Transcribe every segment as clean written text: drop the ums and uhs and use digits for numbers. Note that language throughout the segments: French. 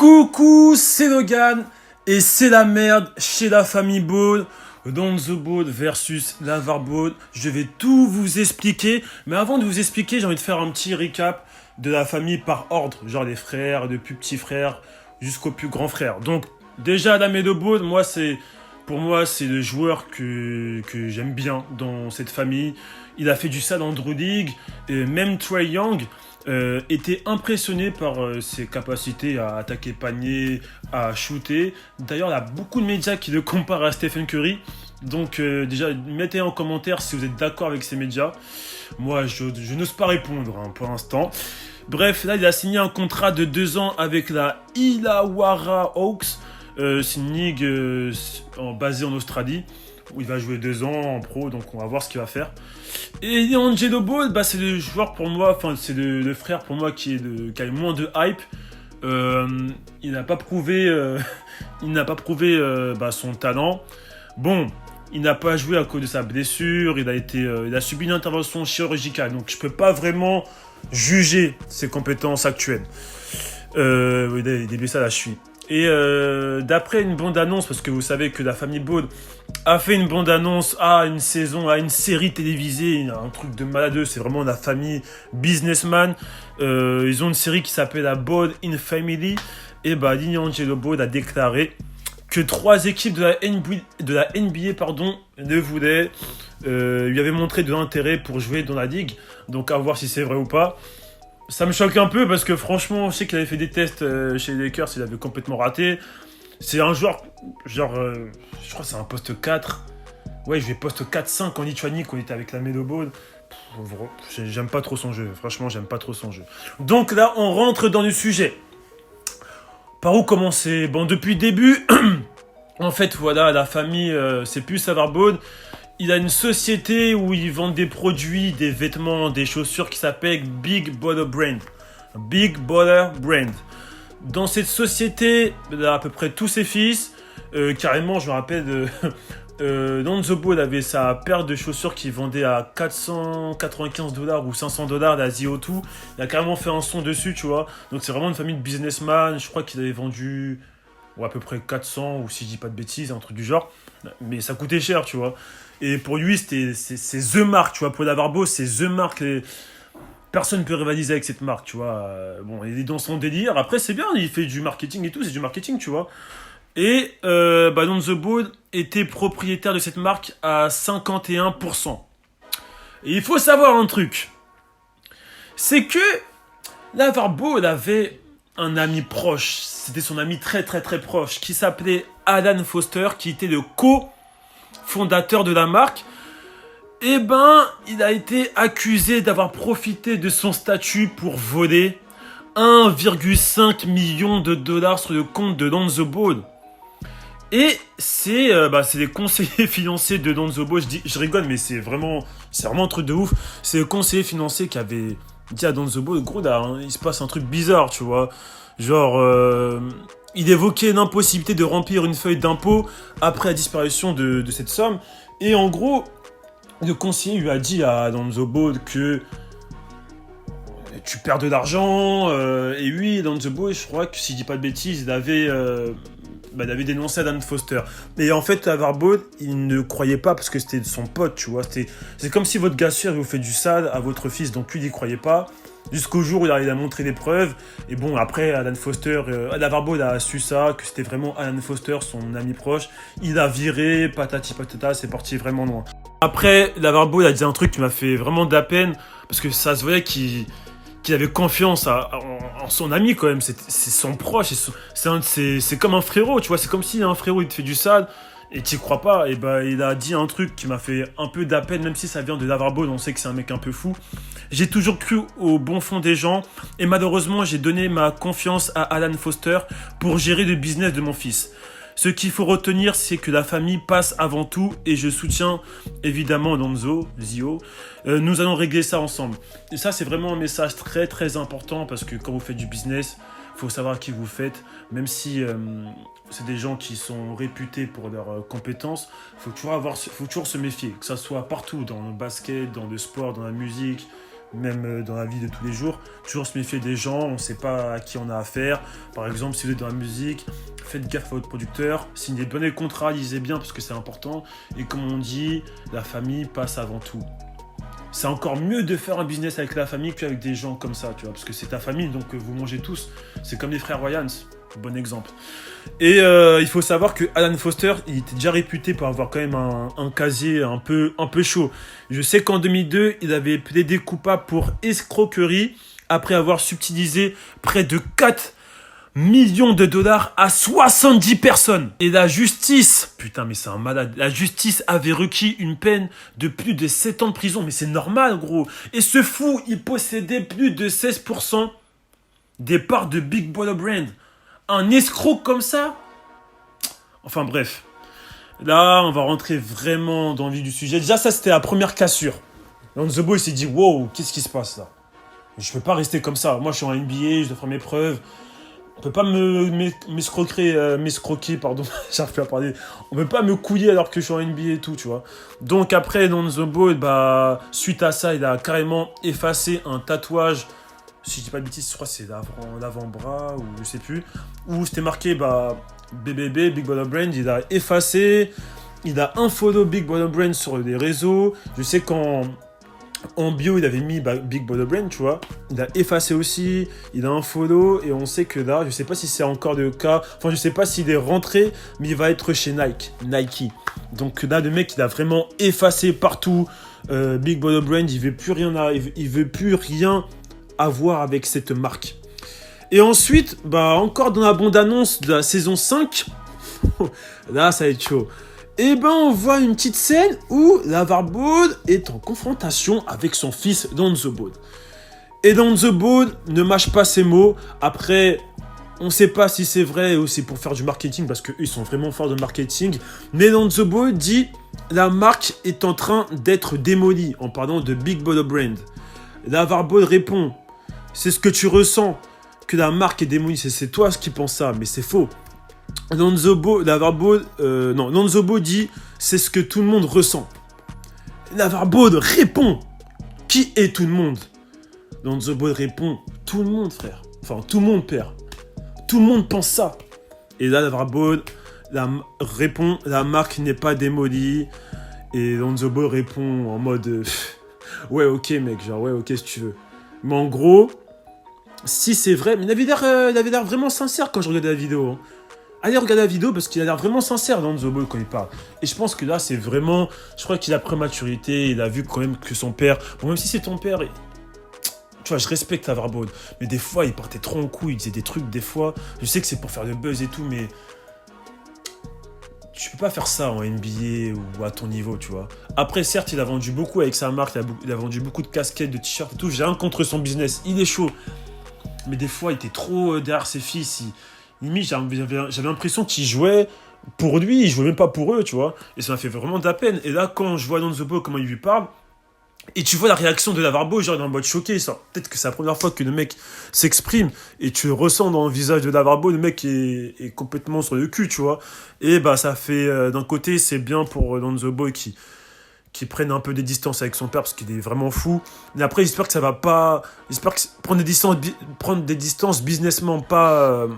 Coucou, c'est Logan et c'est la merde chez la famille Ball. Dans the Ball versus l'Avar Ball, je vais tout vous expliquer. Mais avant de vous expliquer, j'ai envie de faire un petit recap de la famille par ordre, genre les frères, depuis petits frères jusqu'au plus grand frère. Donc déjà la Meadow Ball, pour moi c'est le joueur que j'aime bien dans cette famille. Il a fait du sale en Drew League et même Trae Young était impressionné par ses capacités à attaquer panier, à shooter. D'ailleurs, il y a beaucoup de médias qui le comparent à Stephen Curry. Donc déjà, mettez en commentaire si vous êtes d'accord avec ces médias. Moi, je n'ose pas répondre pour l'instant. Bref, là, il a signé un contrat de 2 ans avec la Illawarra Hawks. C'est une ligue basée en Australie, où il va jouer 2 ans en pro, donc on va voir ce qu'il va faire. Et Angelo Ball, c'est le joueur pour moi, enfin c'est le frère pour moi qui a le moins de hype. Il n'a pas prouvé, son talent. Bon, il n'a pas joué à cause de sa blessure, il a subi une intervention chirurgicale, donc je peux pas vraiment juger ses compétences actuelles. Il est blessé à la cheville. Et d'après une bande-annonce, parce que vous savez que la famille Ball a fait une bande-annonce à une saison, à une série télévisée, un truc de maladeux, c'est vraiment la famille businessman. Ils ont une série qui s'appelle la Ball in Family. Et Angelo Ball a déclaré que 3 équipes de la NBA le voulaient, lui avaient montré de l'intérêt pour jouer dans la ligue. Donc à voir si c'est vrai ou pas. Ça me choque un peu parce que franchement, je sais qu'il avait fait des tests chez les Lakers, il avait complètement raté. C'est un joueur, je crois que c'est un poste 4. Ouais, je vais poste 4-5 en Lituanie quand il était avec la Meadow Ball. J'aime pas trop son jeu, franchement, j'aime pas trop son jeu. Donc là, on rentre dans le sujet. Par où commencer ? Bon, depuis le début, en fait, voilà, la famille, c'est plus Avar Ball. Il a une société où ils vendent des produits, des vêtements, des chaussures qui s'appelle Big Baller Brand. Big Baller Brand. Dans cette société, il a à peu près tous ses fils. Carrément, je me rappelle, Lonzo Ball avait sa paire de chaussures qu'il vendait à $495 ou $500, la ZO2. Il a carrément fait un son dessus, tu vois. Donc c'est vraiment une famille de businessman. Je crois qu'il avait vendu à peu près 400, ou si je dis pas de bêtises, un truc du genre. Mais ça coûtait cher, tu vois. Et pour lui, c'est The Mark, tu vois. Pour l'Avar Ball, c'est The Mark. Personne ne peut rivaliser avec cette marque, tu vois. Bon, il est dans son délire. Après, c'est bien, il fait du marketing et tout, c'est du marketing, tu vois. Et Lonzo Ball était propriétaire de cette marque à 51%. Et il faut savoir un truc. C'est que l'Avar Ball avait un ami proche. C'était son ami très très très proche qui s'appelait Alan Foster, qui était le co-fondateur de la marque. Il a été accusé d'avoir profité de son statut pour voler 1,5 million de dollars sur le compte de Lonzo Ball. Et c'est les conseillers financiers de Lonzo Ball. Je rigole, mais c'est vraiment un truc de ouf. C'est le conseiller financier qui avait dit à Lonzo Ball, gros, là, il se passe un truc bizarre, tu vois. Genre, il évoquait l'impossibilité de remplir une feuille d'impôt après la disparition de cette somme. Et en gros, le conseiller lui a dit à Lonzo Ball que tu perds de l'argent. Et oui, Lonzo Ball, je crois que si je dis pas de bêtises, il avait dénoncé Alan Foster. Et en fait, Avar Ball, il ne croyait pas parce que c'était son pote, tu vois. C'est comme si votre gars sûr vous fait du sale à votre fils, donc lui, il n'y croyait pas. Jusqu'au jour où il a montré des preuves. Et bon, après, Avar Ball a su ça, que c'était vraiment Alan Foster, son ami proche. Il a viré, patati patata, c'est parti vraiment loin. Après, Avar Ball a dit un truc qui m'a fait vraiment de la peine, parce que ça se voyait qu'il avait confiance en son ami quand même. C'est son proche, c'est comme un frérot, tu vois. C'est comme si un frérot il te fait du sale et tu crois pas. Et il a dit un truc qui m'a fait un peu de la peine, même si ça vient de Avar Ball, on sait que c'est un mec un peu fou. J'ai toujours cru au bon fond des gens et malheureusement j'ai donné ma confiance à Alan Foster pour gérer le business de mon fils. Ce qu'il faut retenir, c'est que la famille passe avant tout et je soutiens évidemment Lonzo, Zio. Nous allons régler ça ensemble. Et ça, c'est vraiment un message très très important parce que quand vous faites du business, il faut savoir qui vous faites. Même si c'est des gens qui sont réputés pour leurs compétences, faut toujours se méfier. Que ça soit partout, dans le basket, dans le sport, dans la musique, même dans la vie de tous les jours. Toujours se méfier des gens, on ne sait pas à qui on a affaire. Par exemple, si vous êtes dans la musique, faites gaffe à votre producteur. Signez bien les contrats, lisez bien parce que c'est important. Et comme on dit, la famille passe avant tout. C'est encore mieux de faire un business avec la famille qu'avec des gens comme ça, tu vois, parce que c'est ta famille, donc vous mangez tous. C'est comme les frères Wayans, bon exemple. Et il faut savoir que Alan Foster, il était déjà réputé pour avoir quand même un casier un peu chaud. Je sais qu'en 2002, il avait plaidé coupable pour escroquerie après avoir subtilisé près de 4 millions de dollars à 70 personnes. Et la justice, putain mais c'est un malade, la justice avait requis une peine de plus de 7 ans de prison. Mais c'est normal gros. Et ce fou, il possédait plus de 16% des parts de Big Brother Brand. Un escroc comme ça. Enfin bref. Là, on va rentrer vraiment dans le vif du sujet. Déjà ça c'était la première cassure. The Boy s'est dit wow, qu'est-ce qui se passe là? Je peux pas rester comme ça. Moi je suis en NBA, je dois faire mes preuves. On peut pas m'escroquer, pardon, j'arrive plus à parler. On peut pas me couiller alors que je suis en NBA et tout, tu vois. Donc après, dans The Boy, bah, suite à ça, il a carrément effacé un tatouage. Si je dis pas de bêtises, je crois que c'est l'avant-bras ou je sais plus. Où c'était marqué, bah, BBB, Big Brother Brand. Il a effacé. Il a unfollow Big Brother Brand sur les réseaux. Je sais qu'en bio, il avait mis Big Brother Brand, tu vois. Il a effacé aussi, il a un follow, et on sait que là, je sais pas si c'est encore le cas, enfin, je sais pas s'il est rentré, mais il va être chez Nike. Donc là, le mec, il a vraiment effacé partout. Big Brother Brand, il veut plus rien avoir avec cette marque. Et ensuite, bah, encore dans la bande-annonce de la saison 5, là, ça va être chaud. Et ben on voit une petite scène où LeVar Ball est en confrontation avec son fils Lonzo Ball. Et Lonzo Ball ne mâche pas ses mots. Après, on ne sait pas si c'est vrai ou c'est pour faire du marketing parce qu'eux ils sont vraiment forts de marketing. Mais Lonzo Ball dit la marque est en train d'être démolie en parlant de Big Brother Brand. LeVar Ball répond c'est ce que tu ressens que la marque est démolie. C'est toi qui penses ça, mais c'est faux. Lonzo Ball dit c'est ce que tout le monde ressent. LeVar Ball répond qui est tout le monde? Lonzo Ball répond tout le monde frère. Enfin tout le monde père. Tout le monde pense ça. Et là LeVar Ball répond la marque n'est pas démolie. Et Lonzo Ball répond en mode ouais ok mec, genre ouais ok si tu veux. Mais en gros si c'est vrai, mais il avait l'air vraiment sincère quand je regardais la vidéo. Hein. Allez regarder la vidéo parce qu'il a l'air vraiment sincère dans The Ball quand il parle. Et je pense que là, c'est vraiment... Je crois qu'il a pris maturité, il a vu quand même que son père... Bon, même si c'est ton père... Tu vois, je respecte LeVar Ball. Mais des fois, il partait trop en couille, il disait des trucs, des fois... Je sais que c'est pour faire le buzz et tout, mais... Tu peux pas faire ça en NBA ou à ton niveau, tu vois. Après, certes, il a vendu beaucoup avec sa marque, il a vendu beaucoup de casquettes, de t-shirts et tout. J'ai rien contre son business, il est chaud. Mais des fois, il était trop derrière ses fils, limite, j'avais l'impression qu'il jouait pour lui, il jouait même pas pour eux, tu vois. Et ça m'a fait vraiment de la peine. Et là, quand je vois Lonzo Ball, comment il lui parle, et tu vois la réaction de LeVar Ball, genre il est en mode choqué. Peut-être que c'est la première fois que le mec s'exprime, et tu ressens dans le visage de LeVar Ball, le mec est complètement sur le cul, tu vois. Et bah, ça fait, d'un côté, c'est bien pour Lonzo Ball qui prenne un peu des distances avec son père parce qu'il est vraiment fou. Mais après, j'espère que ça va pas... J'espère que prendre des distances businessment pas...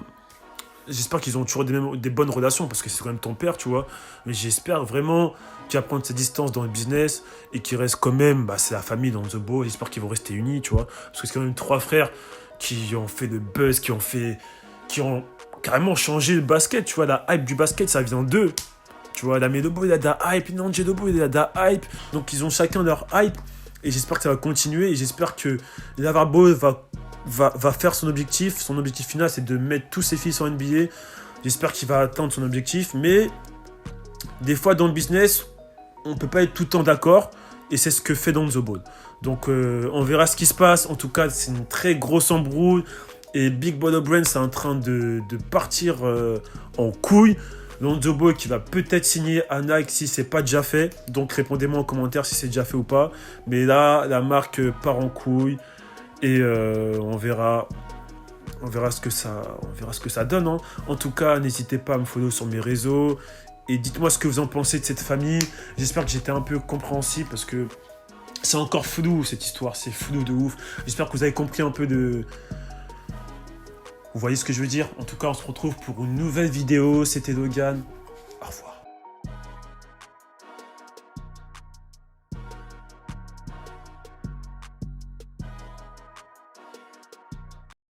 J'espère qu'ils ont toujours des bonnes relations parce que c'est quand même ton père, tu vois. Mais j'espère vraiment qu'il va prendre ses distances dans le business et qu'il reste quand même, bah, c'est la famille dans The Boy. J'espère qu'ils vont rester unis, tu vois. Parce que c'est quand même 3 frères qui ont fait le buzz, qui ont carrément changé le basket, tu vois. La hype du basket, ça vient d'eux. Tu vois, la Medobo, il a de la hype, Nanji Dobo, il a de la hype. Donc ils ont chacun leur hype. Et j'espère que ça va continuer. Et j'espère que LeVar Ball va faire son objectif. Son objectif final, c'est de mettre tous ses fils en NBA. J'espère qu'il va atteindre son objectif. Mais des fois, dans le business, on ne peut pas être tout le temps d'accord. Et c'est ce que fait Lonzo Ball. Donc, on verra ce qui se passe. En tout cas, c'est une très grosse embrouille. Et Big Brother Brand, c'est en train de partir en couille. Lonzo Ball qui va peut-être signer à Nike si c'est pas déjà fait. Donc, répondez-moi en commentaire si c'est déjà fait ou pas. Mais là, la marque part en couille. Et on verra ce que ça donne. Hein. En tout cas, n'hésitez pas à me follow sur mes réseaux. Et dites-moi ce que vous en pensez de cette famille. J'espère que j'étais un peu compréhensible parce que C'est encore flou cette histoire, c'est flou de ouf. J'espère que vous avez compris un peu de... Vous voyez ce que je veux dire? En tout cas, on se retrouve pour une nouvelle vidéo. C'était Logan. Au revoir.